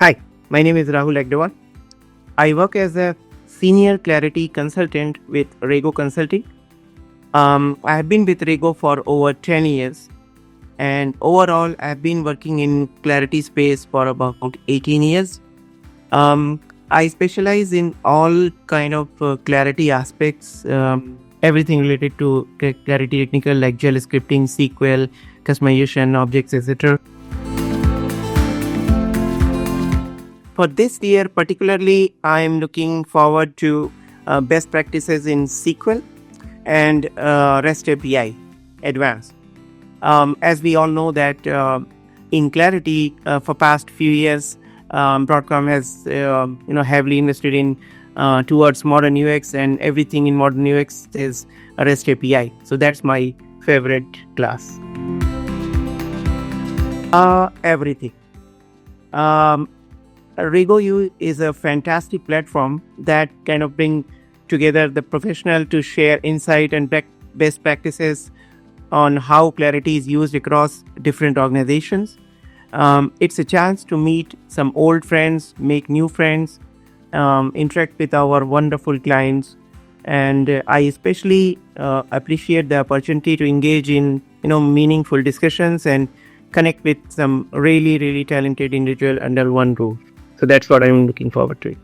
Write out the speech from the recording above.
Hi, my name is Rahul Agrawal. I work as a senior clarity consultant with Rego Consulting. I have been with Rego for over 10 years, and overall, I've been working in clarity space for about 18 years. Um, I specialize in all kind of clarity aspects, everything related to clarity technical like gel scripting, SQL, customization, objects, etc. For this year, particularly, I am looking forward to best practices in SQL and REST API Advanced. As we all know that in Clarity, for past few years, Broadcom has heavily invested in towards modern UX, and everything in modern UX is a REST API. So that's my favorite class. Everything. Um, Rego U is a fantastic platform that kind of bring together the professional to share insight and best practices on how clarity is used across different organizations. It's a chance to meet some old friends, make new friends, interact with our wonderful clients, and I especially appreciate the opportunity to engage in meaningful discussions and connect with some really talented individual under one roof. So that's what I'm looking forward to.